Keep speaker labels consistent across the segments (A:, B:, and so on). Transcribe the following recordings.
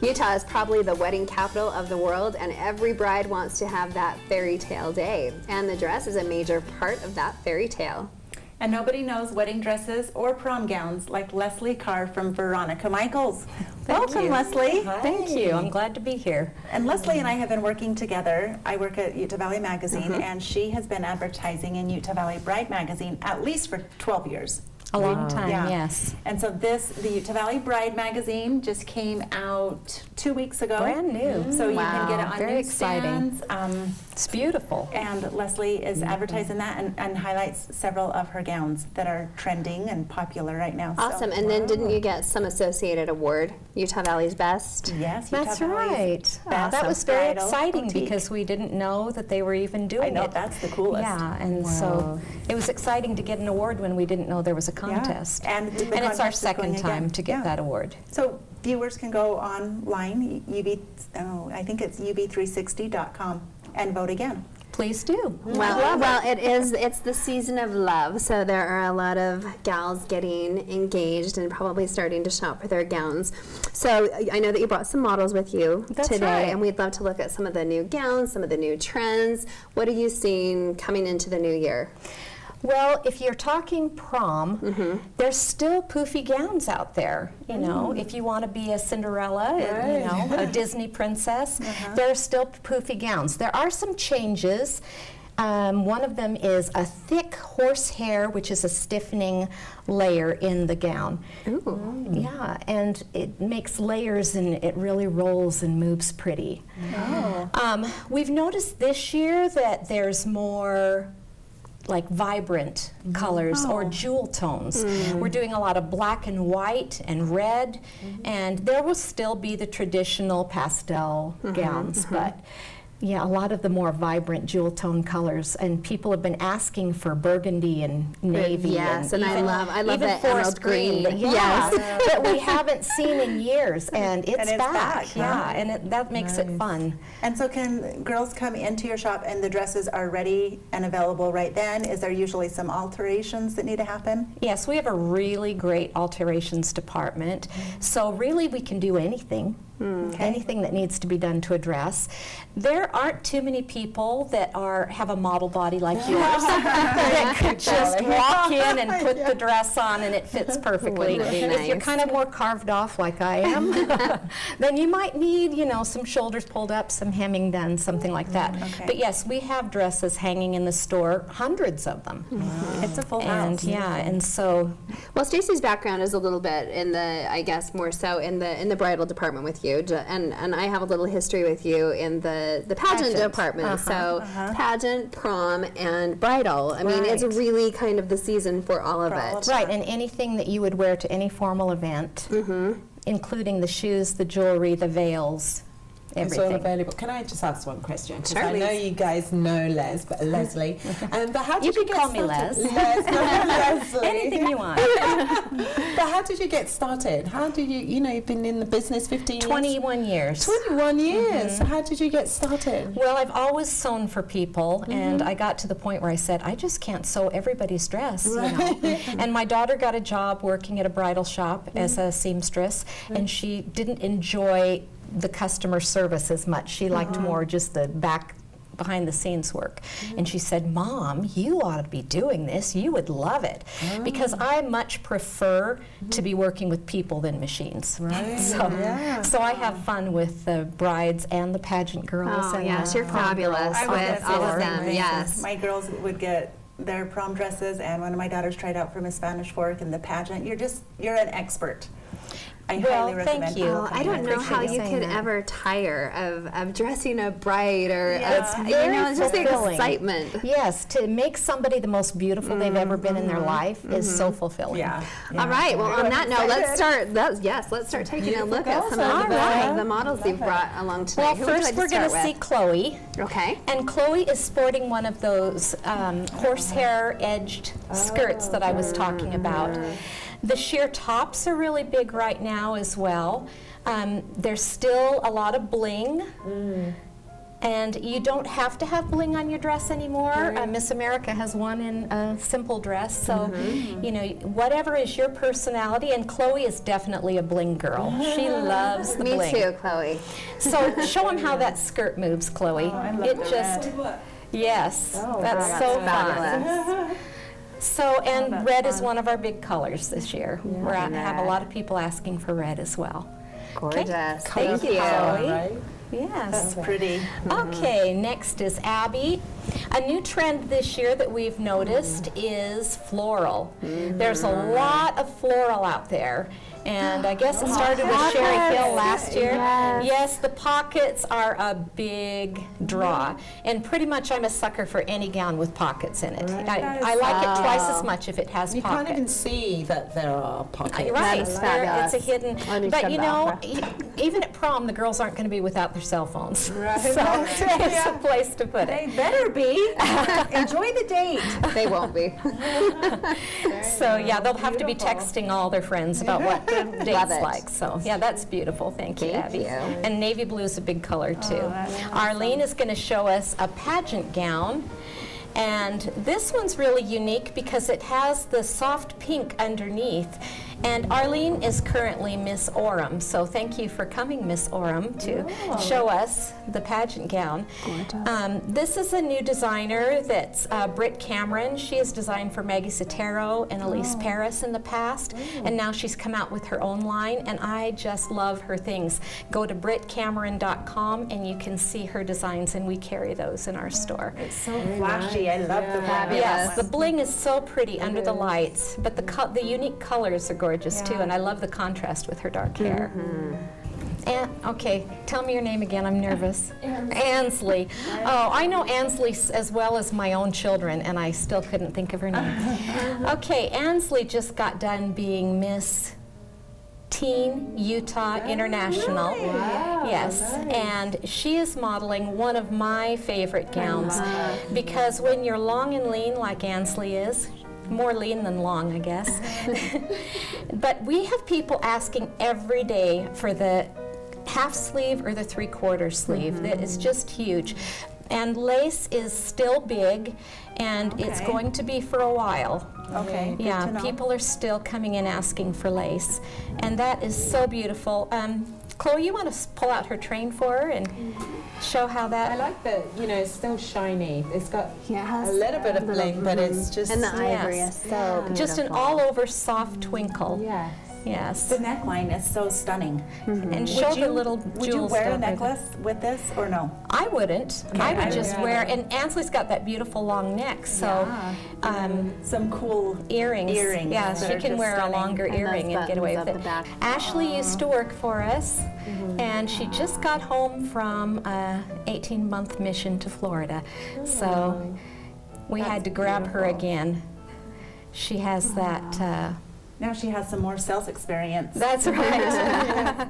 A: Utah is probably the wedding capital of the world, and every bride wants to have that fairy tale day. And the dress is a major part of that fairy tale.
B: And nobody knows wedding dresses or prom gowns like Leslie Carr from Veronica Michaels. Welcome, Leslie.
C: Hi. Thank you. I'm glad to be here.
B: And Leslie and I have been working together. I work at Utah Valley Magazine, and she has been advertising in Utah Valley Bride Magazine at least for 12 years.
C: A long time,
B: Yeah.
C: yes.
B: And so the Utah Valley Bride Magazine just came out 2 weeks ago.
C: Brand new.
B: So you can get it on
C: Very exciting.
B: newsstands.
C: It's beautiful.
B: And Leslie is advertising that and highlights several of her gowns that are trending and popular right now.
A: Awesome.
B: So,
A: And then didn't you get some associated award, Utah Valley's Best?
B: yes, Utah
C: That's
B: Valley's
C: right.
B: best
C: That was very
B: bridal
C: exciting
B: boutique.
C: because we didn't know that they were even doing
B: I know,
C: it.
B: that's the coolest.
C: Yeah, and so it was exciting to get an award when we didn't know there was a contest.
B: Yeah. And the
C: it's our
B: contest is
C: second
B: going
C: time
B: again.
C: to get
B: Yeah.
C: that award.
B: So viewers can go online, I think it's ub360.com, and vote again.
C: Please do.
A: Well, it's the season of love, so there are a lot of gals getting engaged and probably starting to shop for their gowns. So I know that you brought some models with you
C: That's
A: today,
C: right.
A: and we'd love to look at some of the new gowns, some of the new trends. What are you seeing coming into the new year?
C: Well, if you're talking prom, there's still poofy gowns out there. You know, if you want to be a Cinderella, you know, a Disney princess, there are still poofy gowns. There are some changes. One of them is a thick horsehair, which is a stiffening layer in the gown.
A: Ooh.
C: Yeah, and it makes layers and it really rolls and moves pretty. We've noticed this year that there's more like vibrant colors or jewel tones. We're doing a lot of black and white and red, and there will still be the traditional pastel gowns, but yeah, a lot of the more vibrant jewel tone colors, and people have been asking for burgundy and navy.
A: Yes, and I
C: even-
A: love
C: even
A: that
C: forest
A: emerald green.
C: that-
A: Yes.
C: that we haven't seen in years, and it's
B: it's
C: back.
B: back, huh?
C: Yeah, and that makes it fun.
B: And so can girls come into your shop and the dresses are ready and available right then? Is there usually some alterations that need to happen?
C: Yes, we have a really great alterations department. So really we can do anything, anything that needs to be done to a dress. There aren't too many people that have a model body like yours that could just walk in and put the dress on and it fits perfectly.
A: Wouldn't it be
C: If you're
A: nice?
C: kind of more carved off like I am, then you might need, you know, some shoulders pulled up, some hemming done, something like that.
B: Okay.
C: But yes, we have dresses hanging in the store, hundreds of them.
B: It's a full
C: And
B: house.
C: yeah, and so
A: Well, Stacy's background is a little bit in the, I guess, more so in the bridal department with you, and I have a little history with you in the pageant department. So pageant, prom, and bridal. I mean, it's
C: Right.
A: really kind of the season for all of
B: For all
A: it.
B: of
C: right, and anything that you would wear to any formal event, including the shoes, the jewelry, the veils,
D: It's all
C: everything.
D: available. Can I just ask one question? 'Cause
A: Sure,
D: I know
A: please.
D: you guys know Leslie. But how did
C: You
D: you
C: can
D: get
C: call me
D: started?
C: Les.
D: Leslie.
C: Anything you want.
D: But how did you get started? How did you've been in the business 15 years?
C: 21 years.
D: 21 years. How did you get started?
C: Well, I've always sewn for people, and I got to the point where I said, I just can't sew everybody's dress, you know. And my daughter got a job working at a bridal shop as a seamstress, and she didn't enjoy the customer service as much. She liked more just the behind the scenes work. And she said, Mom, you ought to be doing this. You would love it. Because I much prefer to be working with people than machines.
D: Right.
C: So I have fun with the brides and the pageant girls.
A: Oh,
C: and
A: yes,
C: the
A: you're
C: prom
A: fabulous
C: girls.
A: with all of them. Yes.
B: My girls would get their prom dresses, and one of my daughters tried out for Miss Spanish Fork in the pageant. You're an expert. I
C: Well,
B: highly
C: thank
B: recommend
C: you.
B: people
A: Oh, I
B: coming
A: don't
B: in.
A: know how
C: appreciate you
A: you
C: saying
A: could
C: that.
A: ever tire of dressing a bride or
B: It's
A: you
C: very
A: know, it's just the
C: fulfilling.
A: excitement.
C: Yes, to make somebody the most beautiful they've ever been in their life is so fulfilling.
B: Yeah.
A: All right. Well, on that note, let's start. Let's start taking a look at some of the models you've brought along tonight.
C: Well,
A: Who would you
C: first
A: like
C: we're going to
A: start
C: see
A: with?
C: Chloe.
A: Okay.
C: And Chloe is sporting one of those horsehair edged skirts that I was talking about. The sheer tops are really big right now as well. There's still a lot of bling. And you don't have to have bling on your dress anymore. Miss America has one in a simple dress. So, you know, whatever is your personality, and Chloe is definitely a bling girl. She loves the
A: Me
C: bling.
A: too, Chloe.
C: So show them how that skirt moves, Chloe.
B: I love
C: It
B: the
C: just, yes, that's
A: That's
C: so fun.
A: fabulous.
C: So, and
B: that's
C: red is
B: fun.
C: one of our big colors this year. We have a lot of people asking for red as well.
A: Gorgeous.
C: Thank
A: Thank you.
C: Chloe.
D: Right?
C: Yes.
B: That's pretty.
C: Okay, next is Abby. A new trend this year that we've noticed is floral. There's a lot of floral out there. And I guess it started with Sherry Hill last year. Yes, the pockets are a big draw. And pretty much I'm a sucker for any gown with pockets in it. I like it twice as much if it has
D: You
C: pockets.
D: can't even see that there are pockets.
C: Right,
A: is
C: it's a
A: fabulous.
C: hidden. But you know, even at prom, the girls aren't going to be without their cell phones.
D: Right.
C: So it's a place to put
B: They
C: it.
B: better be. Enjoy the date.
A: They won't be.
C: So yeah, they'll have to be texting all their friends about what the
A: Love
C: date's
A: it.
C: like. So yeah, that's beautiful. Thank you,
A: Thank
C: Abby.
A: you.
C: And navy blue is a big color too.
B: that's
C: Arlene is going to show us a pageant gown. And this one's really unique because it has the soft pink underneath. And Arlene is currently Miss Orem, so thank you for coming, Miss Orem, to show us the pageant gown. This is a new designer that's Britt Cameron. She has designed for Maggie Sotero and Elise Paris in the past, and now she's come out with her own line, and I just love her things. Go to brittcameron.com and you can see her designs, and we carry those in our store.
B: So flashy. I love the fabulous.
C: Yes, the bling is so pretty under the lights, but the unique colors are gorgeous too, and I love the contrast with her dark hair. And okay, tell me your name again. I'm nervous. Ansley. Oh, I know Ansley as well as my own children, and I still couldn't think of her name. Okay, Ansley just got done being Miss Teen Utah International. Yes, and she is modeling one of my favorite gowns because when you're long and lean like Ansley is, more lean than long, I guess. But we have people asking every day for the half sleeve or the 3/4 sleeve. That is just huge. And lace is still big, and it's
B: Okay.
C: going to be for a while.
B: Okay. good
C: Yeah,
B: to know.
C: people are still coming in asking for lace, and that is so beautiful. Chloe, you want to pull out her train for her and show how
D: I
C: that?
D: like that, you know, it's still shiny. It's got
A: Yeah, it has
D: a little bit of
A: a little-
D: bling, but it's just...
A: And the ivory
C: Yes.
A: is so
C: Just an
A: beautiful.
C: all-over soft twinkle.
D: Yeah.
C: Yes.
B: The neckline is so stunning.
C: And show the little
B: Would you
C: jewels.
B: wear a
C: down there.
B: necklace with this or no?
C: I wouldn't. I would
B: I
C: just
D: would.
C: wear, and Ansley's got that beautiful long neck, so
B: Some cool
C: earrings.
B: Earrings
C: Yeah,
B: that
C: she
B: are
C: can
B: just
C: wear a
B: stunning.
C: longer
A: And those
C: earring and get away
A: buttons
C: with
A: up
C: it.
A: the back.
C: Ashley used to work for us, and she just got home from a 18-month mission to Florida, so we had to grab her again. She has that.
B: Now she has some more sales experience.
C: That's right.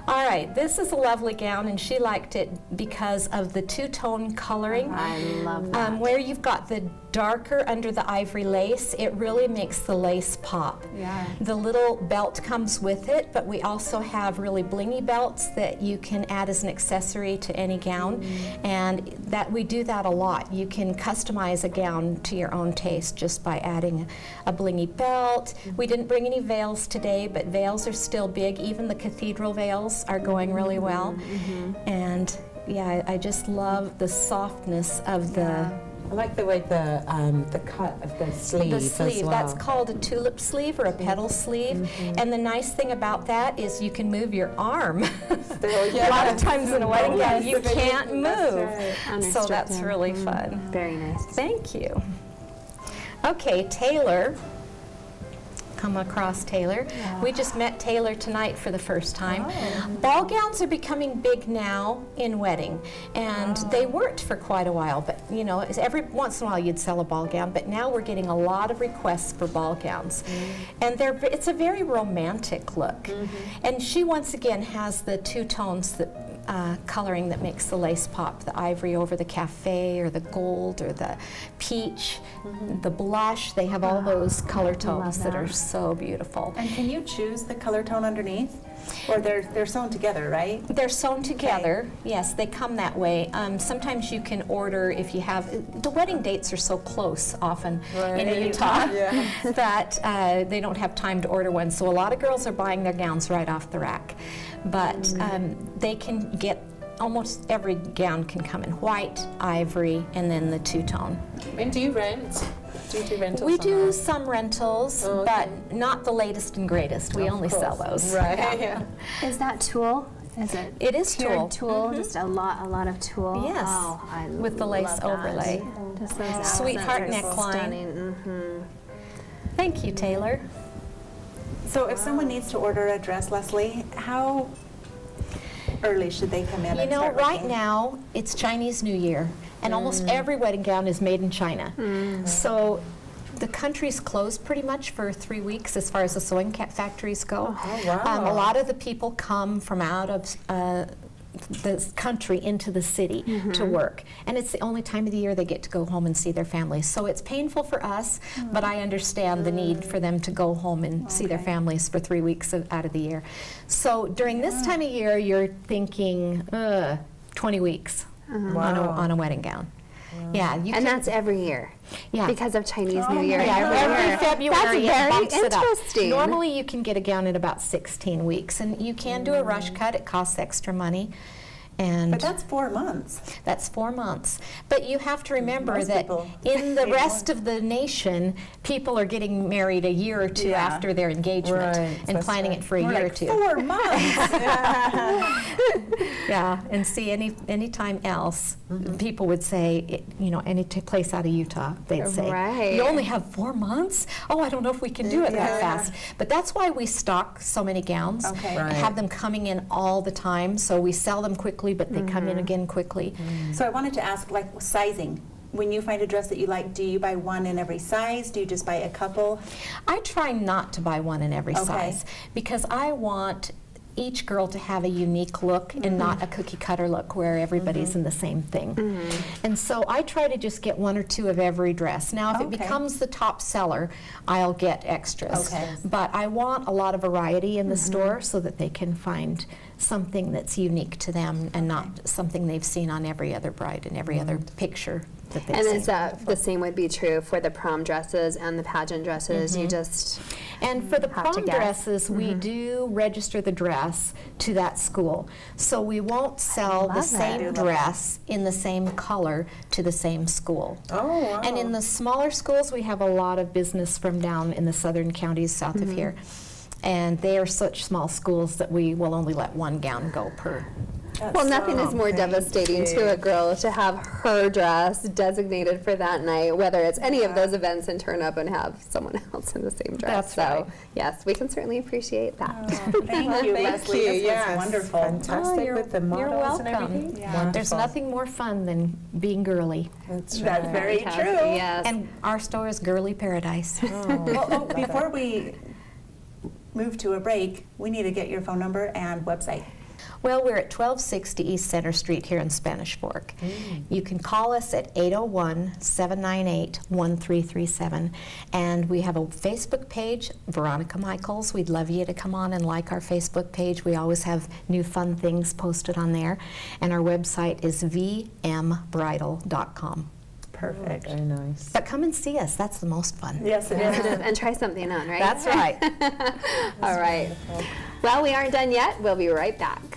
C: All right, this is a lovely gown, and she liked it because of the two-tone coloring.
A: I love that.
C: Where you've got the darker under the ivory lace, it really makes the lace pop.
B: Yeah.
C: The little belt comes with it, but we also have really blingy belts that you can add as an accessory to any gown, and that we do that a lot. You can customize a gown to your own taste just by adding a blingy belt. We didn't bring any veils today, but veils are still big. Even the cathedral veils are going really well. And yeah, I just love the softness of the
D: I like the way the cut of the sleeve as
C: sleeve.
D: well.
C: That's called a tulip sleeve or a petal sleeve. And the nice thing about that is you can move your arm. A lot of times in a wedding gown you can't move. So that's
A: Unrestricted.
C: really fun.
A: Very nice.
C: Thank you. Okay, Taylor. Come across Taylor. We just met Taylor tonight for the first time. Ball gowns are becoming big now in wedding, and they weren't for quite a while, but you know, every once in a while you'd sell a ball gown, but now we're getting a lot of requests for ball gowns. And it's a very romantic look. And she once again has the two tones that coloring that makes the lace pop. The ivory over the cafe, or the gold, or the peach, the blush. They have all those color tones that are so beautiful.
B: And can you choose the color tone underneath? Or they're sewn together, right?
C: They're sewn together. Yes, they come that way. Sometimes you can order if you have, the wedding dates are so close often in Utah that they don't have time to order one. So a lot of girls are buying their gowns right off the rack. But they can get, almost every gown can come in white, ivory, and then the two-tone.
D: And do you rent? Do you do rentals?
C: We
D: on
C: do
D: that?
C: some rentals,
D: Oh, okay.
C: but not the latest and greatest. We only sell those.
D: Right. Yeah.
A: Is that tulle? Is it?
C: It is
A: tiered
C: tulle.
A: Just a lot of tulle.
C: Yes,
A: Oh, I
C: with the lace
A: love that.
C: overlay.
A: Just those
C: Sweetheart
A: accents are
C: neckline.
A: stunning.
C: Thank you, Taylor.
B: So if someone needs to order a dress, Leslie, how early should they come in
C: You
B: and
C: know,
B: start
C: right
B: working?
C: now, it's Chinese New Year, and almost every wedding gown is made in China. So the country's closed pretty much for 3 weeks as far as the sewing factories go.
D: Oh, wow.
C: A lot of the people come from out of the country into the city to work, and it's the only time of the year they get to go home and see their families. So it's painful for us, but I understand the need for them to go home and see their families for 3 weeks out of the year. So during this time of year, you're thinking 20 weeks on a wedding gown. Yeah, you
A: And
C: can,
A: that's every year.
C: Yeah.
A: Because of Chinese New Year.
C: yeah, every February
A: That's
C: it bumps
A: very
C: it up.
A: interesting.
C: Normally you can get a gown in about 16 weeks, and you can do a rush cut. It costs extra money. And
B: But that's 4 months.
C: that's 4 months. But you have to remember
B: Most
C: that
B: people
C: in the
B: need
C: rest of the nation, people are getting married a year or two
B: Yeah.
C: after their engagement
D: Right,
C: and
D: that's
C: planning
D: right.
C: it for a
B: More
C: year or
B: like
C: two.
B: 4 months.
C: Yeah, and see, any time else, people would say, any place out of Utah, they'd say,
A: Right.
C: you only have 4 months? Oh, I don't know if we can do it that
B: Yeah.
C: fast. But that's why we stock so many gowns.
B: Okay.
C: and
D: Right.
C: have them coming in all the time, so we sell them quickly, but they come in again quickly.
B: So I wanted to ask, like, sizing. When you find a dress that you like, do you buy one in every size? Do you just buy a couple?
C: I try not to buy one in every
B: Okay.
C: size, because I want each girl to have a unique look and not a cookie cutter look where everybody's in the same thing. And so I try to just get 1 or 2 of every dress. Now if it
B: Okay.
C: becomes the top seller, I'll get extras.
B: Okay.
C: But I want a lot of variety in the store so that they can find something that's unique to them and not something they've seen on every other bride and every other picture that they've
A: And
C: seen.
A: is that the same would be true for the prom dresses and the pageant dresses? You just
C: And for the
A: Have to
C: prom
A: guess.
C: dresses, we do register the dress to that school. So we won't sell the
A: love that.
C: same dress in the same color to the same school.
D: Oh, wow.
C: And in the smaller schools, we have a lot of business from down in the southern counties south of here. And they are such small schools that we will only let 1 gown go per.
A: well, nothing is more devastating to a girl to have her dress designated for that night, whether it's any of those events, and turn up and have someone else in the same dress.
C: That's
A: so,
C: right.
A: yes, we can certainly appreciate that.
B: Thank you, Leslie.
D: you.
B: This
D: Yes.
B: was wonderful.
D: Fantastic
C: you're-
D: with the
C: you're
D: models and
C: welcome.
D: everything.
B: Yeah.
C: There's
D: Wonderful.
C: nothing more fun than being girly.
D: That's
B: That's
D: right.
B: very
A: Fantastic,
B: true.
A: Yes.
C: And our store is Girly Paradise.
B: Well, before we move to a break, we need to get your phone number and website.
C: Well, we're at 1260 East Center Street here in Spanish Fork. You can call us at 801-798-1337. And we have a Facebook page, Veronica Michaels. We'd love you to come on and like our Facebook page. We always have new fun things posted on there. And our website is vmbridal.com.
B: Perfect.
D: Very nice.
C: But come and see us. That's the most fun.
B: Yes, it is.
A: And try something on, right?
C: That's right.
A: All right. Well, we aren't done yet. We'll be right back.